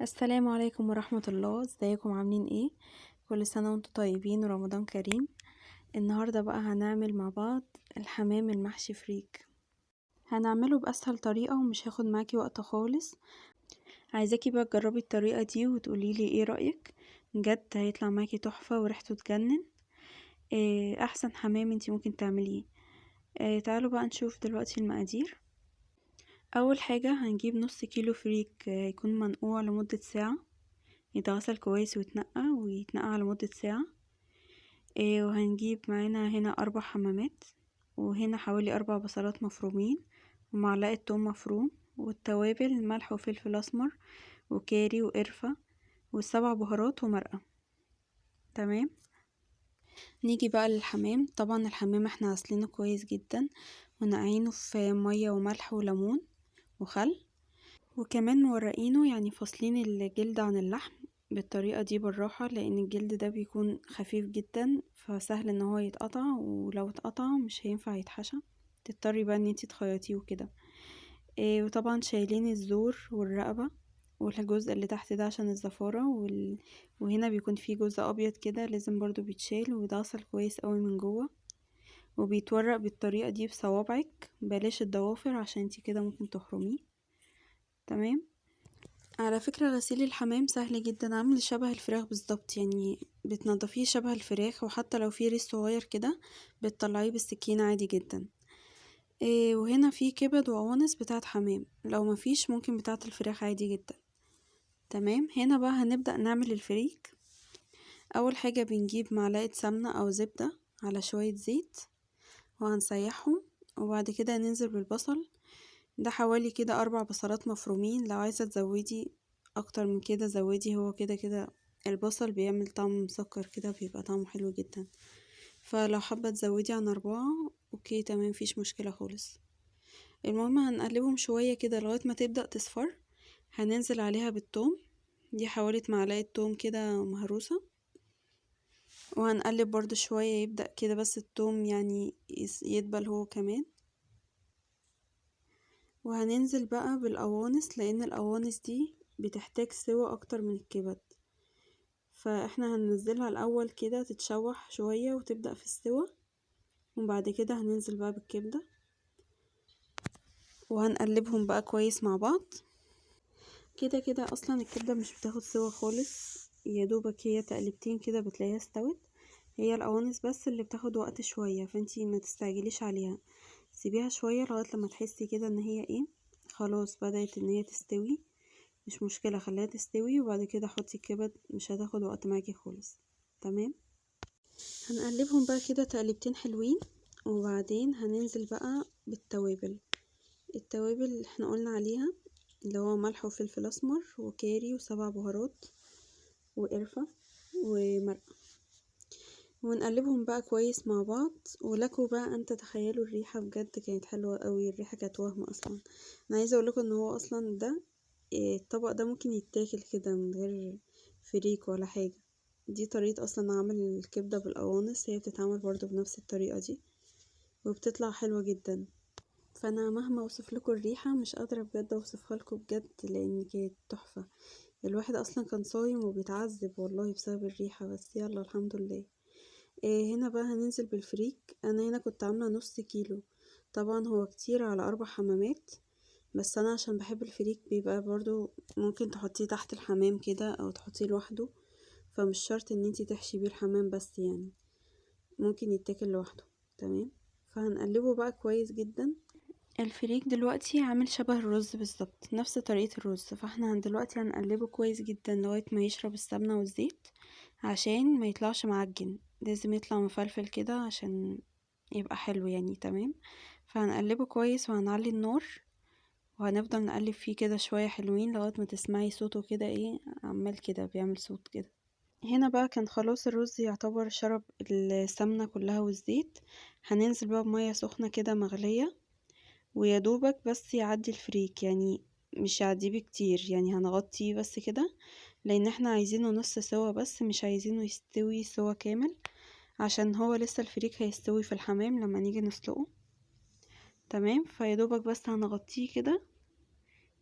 السلام عليكم ورحمة الله. ازيكم عاملين ايه؟ كل سنة وانتم طيبين ورمضان كريم. النهاردة بقى هنعمل مع بعض الحمام المحشي فريك. هنعمله بأسهل طريقة ومش هاخد معاكي وقت خالص. عايزاكي بقى تجربي الطريقة دي وتقوليلي ايه رأيك. بجد هيطلع معاكي تحفة وريحته تجنن. احسن حمام انتي ممكن تعمليه. تعالوا بقى نشوف دلوقتي المقادير. اول حاجة هنجيب نص كيلو فريك يكون منقوع لمدة ساعة، يتغسل كويس ويتنقع على مدة ساعة. وهنجيب معانا هنا 4 حمامات، وهنا حوالي 4 بصلات مفرومين، ومعلقة توم مفروم، والتوابل ملح وفلفل اسمر وكاري وقرفة و7 بهارات ومرقة. تمام. نيجي بقى للحمام. طبعا الحمام احنا غسلينه كويس جدا ونقعينه في مية وملح وليمون وخل، وكمان مورقينه يعني فاصلين الجلد عن اللحم بالطريقة دي بالراحة، لان الجلد ده بيكون خفيف جدا فسهل ان هو يتقطع، ولو اتقطع مش هينفع يتحشى، تضطري بقى ان انتي تخيطيه وكده. وطبعا شايلين الزور والرقبة والجزء اللي تحت ده عشان الزفارة وهنا بيكون فيه جزء ابيض كده لازم برضو بيتشال ويتغسل كويس قوي من جوه، وبيتورق بالطريقة دي بصوابعك، بلاش الضوافر عشان انتي كده ممكن تخرميه. تمام. على فكرة غسيل الحمام سهل جدا، عامل شبه الفراخ بالظبط، يعني بتنضفيه شبه الفراخ، وحتى لو فيه ريش صغير كده بتطلعيه بالسكينة عادي جدا. وهنا في كبد وقوانص بتاعت حمام، لو مفيش ممكن بتاعت الفراخ عادي جدا. تمام. هنا بقى هنبدأ نعمل الفريك. اول حاجة بنجيب معلقة سمنة او زبدة على شوية زيت وهنسيحهم، وبعد كده ننزل بالبصل. ده حوالي كده 4 بصلات مفرومين، لو عايزة تزودي اكتر من كده زودي، هو كده كده البصل بيعمل طعم مسكر كده بيبقى طعمه حلو جدا، فلو حابة تزودي عن 4 اوكي تمام مفيش مشكلة خالص. المهم هنقلبهم شوية كده لغاية ما تبدأ تصفر. هننزل عليها بالثوم، دي حوالي معلقة توم كده مهروسة، وهنقلب برضو شوية يبدأ كده بس الثوم يعني يدبل هو كمان. وهننزل بقى بالقوانص لان القوانص دي بتحتاج سوا اكتر من الكبد، فاحنا هننزلها الاول كده تتشوح شوية وتبدأ في السوا، وبعد كده هننزل بقى بالكبدة وهنقلبهم بقى كويس مع بعض. كده كده اصلا الكبدة مش بتاخد سوا خالص، يا دوبك هي تقلبتين كده بتلاقيها استوت. هي القوانص بس اللي بتاخد وقت شوية، فانتي ما تستعجليش عليها، سيبيها شوية لغاية لما تحسي كده ان هي ايه خلاص بدأت ان هي تستوي. مش مشكلة خليها تستوي وبعد كده حطي الكبد، مش هتاخد وقت معاكي خالص. تمام. هنقلبهم بقى كده تقلبتين حلوين، وبعدين هننزل بقى بالتوابل. التوابل اللي احنا قلنا عليها اللي هو ملح وفلفل اسمر وكاري و7 بهارات وقرفة ومرقة، ونقلبهم بقى كويس مع بعض. ولكوا بقى ان تتخيلوا الريحة بجد كانت حلوة قوي، الريحة كانت وهم اصلا. انا عايزة اقولكم ان هو اصلا ده الطبق ده ممكن يتاكل كده من غير فريك ولا حاجة. دي طريقة اصلا عمل الكبدة بالقوانص، هي بتتعمل برضو بنفس الطريقة دي وبتطلع حلوة جدا. فانا مهما اوصف لكم الريحة مش قادرة بجد اوصفها لكم بجد، لان كانت تحفة. الواحد اصلا كان صايم وبيتعذب والله بسبب الريحة، بس يلا الحمد لله. هنا بقى هننزل بالفريك. انا هنا كنت عاملة نص كيلو، طبعا هو كتير على 4 حمامات، بس انا عشان بحب الفريك بيبقى برضو ممكن تحطيه تحت الحمام كده او تحطيه لوحده، فمش شرط ان انتي تحشي بيه الحمام بس، يعني ممكن يتاكل لوحده. تمام. فهنقلبه بقى كويس جدا. الفريك دلوقتي عامل شبه الرز بالظبط، نفس طريقة الرز، فاحنا دلوقتي هنقلبه كويس جدا لغاية ما يشرب السمنة والزيت، عشان ما يطلعش معجن، لازم يطلع مفلفل كده عشان يبقى حلو يعني. تمام. فهنقلبه كويس وهنعلي النار، وهنفضل نقلب فيه كده شوية حلوين لغاية ما تسمعي صوته كده ايه عمال كده بيعمل صوت كده. هنا بقى كان خلاص الرز يعتبر شرب السمنة كلها والزيت. هننزل بقى بمية سخنة كده مغلية، ويا دوبك بس يعدي الفريك، يعني مش يعديه بكتير، يعني هنغطيه بس كده، لان احنا عايزينه نص سوا بس، مش عايزينه يستوي سوا كامل، عشان هو لسه الفريك هيستوي في الحمام لما نيجي نسلقه. تمام. فيا دوبك بس هنغطيه كده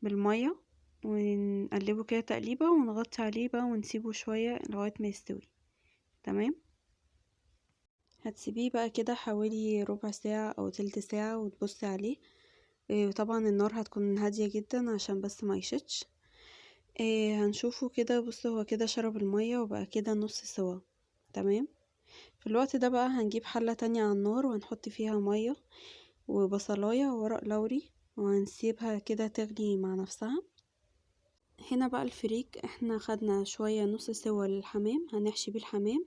بالمية، ونقلبه كده تقليبة ونغطي عليه بقى ونسيبه شوية لغاية ما يستوي. تمام. هتسيبيه بقى كده حوالي ربع ساعة او تلت ساعة وتبصي عليه. وطبعا النار هتكون هادية جدا عشان بس ما يشتش. هنشوفه كده. بص هو كده شرب المية وبقى كده نص سوا. تمام. في الوقت ده بقى هنجيب حلة تانية على النار وهنحط فيها مية وبصلاية وورق لوري وهنسيبها كده تغلي مع نفسها. هنا بقى الفريك احنا خدنا شوية نص سوا للحمام هنحشي بيه الحمام،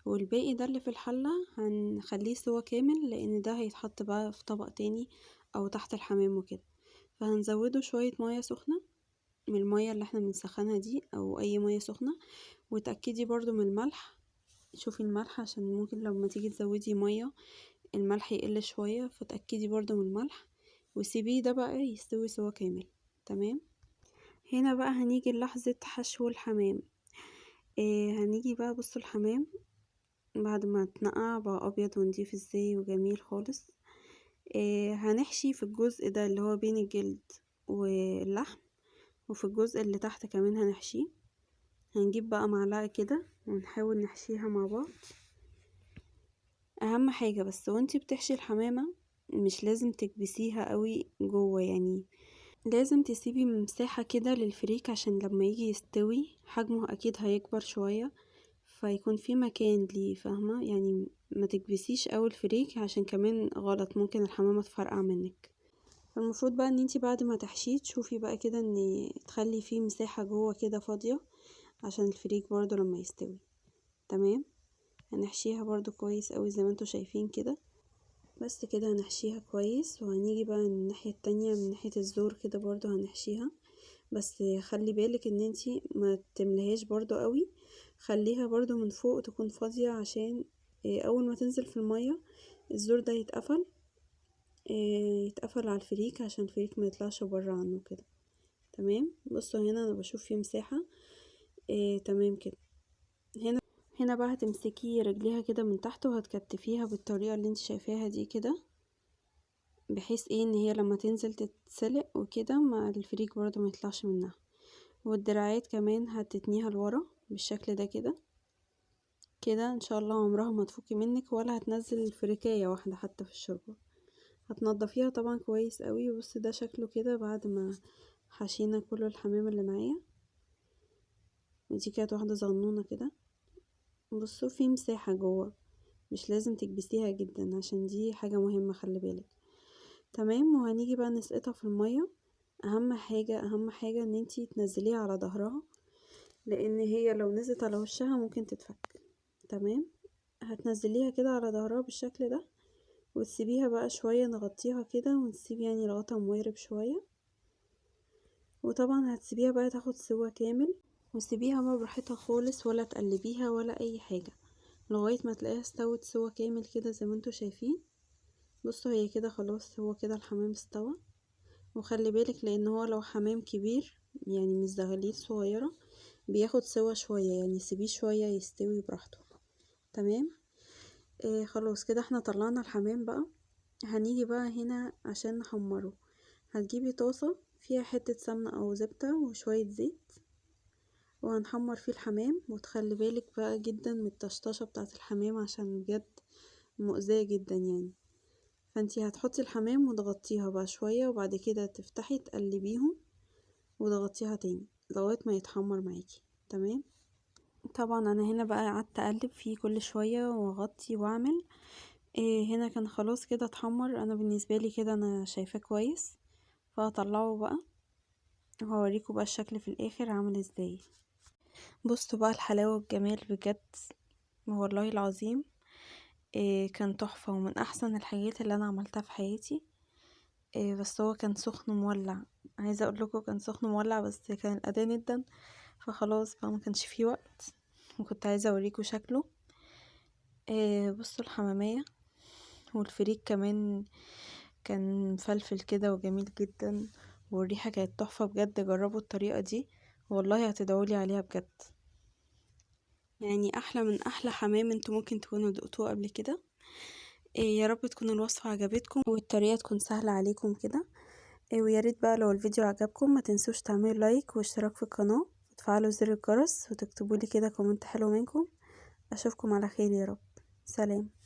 والباقي ده اللي في الحلة هنخليه سوا كامل لان ده هيتحط بقى في طبق تاني او تحت الحمام وكده. فهنزوده شوية مية سخنة من المية اللي احنا بنسخنها دي او اي مية سخنة. وتأكدي برضو من الملح. شوفي الملح عشان ممكن لما تيجي تزودي مية الملح يقل شوية، فتأكدي برضو من الملح وسيبيه ده بقى يستوي سوا كامل. تمام. هنا بقى هنيجي للحظة حشو الحمام. هنيجي بقى بصوا الحمام بعد ما اتنقع بقى ابيض ونضيف ازاي وجميل خالص. هنحشي في الجزء ده اللي هو بين الجلد واللحم، وفي الجزء اللي تحت كمان هنحشيه. هنجيب بقى معلقة كده ونحاول نحشيها مع بعض. اهم حاجة بس وانتي بتحشي الحمامة مش لازم تكبسيها قوي جوه، يعني لازم تسيبي مساحة كده للفريك عشان لما يجي يستوي حجمه اكيد هيكبر شوية فيكون في مكان ليه، فاهمة؟ يعني ما تكبسيش قوي الفريك عشان كمان غلط ممكن الحمامة تفرقع منك. فالمفروض بقى ان انتي بعد ما تحشيه تشوفي بقى كده ان تخلي فيه مساحة جوه كده فاضية عشان الفريك برضو لما يستوي. تمام. هنحشيها برضو كويس قوي زي ما انتوا شايفين كده. بس كده هنحشيها كويس وهنيجي بقى من الناحية التانية من ناحية الزور كده برضو هنحشيها. بس خلي بالك ان انتي ما تملهاش برضو قوي، خليها برضو من فوق تكون فاضية عشان اول ما تنزل في المية الزور ده يتقفل. يتقفل على الفريك عشان الفريك ما يطلعش بره عنه كده. تمام. بصوا هنا انا بشوف فيه مساحة. تمام كده. هنا بقى هتمسكي رجليها كده من تحت وهتكتفيها بالطريقة اللي انت شايفاها دي كده، بحيث ايه ان هي لما تنزل تتسلق وكده مع الفريك برضو ما يطلعش منها. والدراعات كمان هتتنيها لورا بالشكل ده كده. كده ان شاء الله عمرها ما تفكي منك ولا هتنزل الفريكاية واحدة حتى في الشوربة. هتنضفيها طبعا كويس قوي. بص ده شكله كده بعد ما حشينا كل الحمام اللي معايا. ودي كانت واحدة صغنونة كده. بصوا في مساحة جوه مش لازم تكبسيها جدا عشان دي حاجة مهمة خلي بالك. تمام. وهنيجي بقى نسقطها في المية. اهم حاجة ان انتي تنزليها على ظهرها لان هي لو نزلت على وشها ممكن تتفك. تمام. هتنزليها كده على ظهرها بالشكل ده وتسيبيها بقى شوية نغطيها كده ونسيب يعني لغاية ما يقرب شوية. وطبعا هتسيبيها بقى تاخد سوا كامل وتسيبيها بقى براحتها خالص ولا تقلبيها ولا اي حاجة لغاية ما تلاقيها استوت سوا كامل كده زي ما انتوا شايفين. بصوا هي كده خلاص هو كده الحمام استوى. وخلي بالك لان هو لو حمام كبير يعني مش زغاليل صغيرة بياخد سوا شوية، يعني سيبيه شوية يستوي براحته. تمام. خلاص كده احنا طلعنا الحمام بقى. هنيجي بقى هنا عشان نحمره. هتجيبي طاسة فيها حتة سمنة او زبدة وشوية زيت وهنحمر فيه الحمام. وتخلي بالك بقى جدا من الطشطشة بتاعة الحمام عشان بجد مؤذية جدا يعني. فانتي هتحطي الحمام وتغطيها بقى شوية وبعد كده تفتحي تقلبيهم وتغطيها تاني لغاية ما يتحمر معاكي. تمام. طبعا انا هنا بقى قعدت اقلب فيه كل شوية واغطي واعمل. هنا كان خلاص كده اتحمر. انا بالنسبة لي كده انا شايفاه كويس فهطلعه بقى وهوريكم بقى الشكل في الاخر عامل ازاي. بصوا بقى الحلاوة والجمال بجد والله العظيم. كان تحفة ومن احسن الحاجات اللي انا عملتها في حياتي. بس هو كان سخن مولع. عايزة اقول لكم كان سخن مولع بس كان الاذان ادن فخلاص بقى ما كانش فيه وقت وكنت عايزة اوريكم شكله. بصوا الحمامية والفريك كمان كان مفلفل كده وجميل جدا والريحة كانت تحفة بجد. جربوا الطريقة دي والله هتدعولي عليها بجد. يعني احلى من احلى حمام انتوا ممكن تكونوا دقتوه قبل كده. يا رب تكون الوصفة عجبتكم والطريقة تكون سهلة عليكم كده. وياريت بقى لو الفيديو عجبكم ما تنسوش تعملوا لايك واشتراك في القناة وتفعلوا زر الجرس وتكتبولي كده كومنت حلو منكم. اشوفكم على خير يا رب. سلام.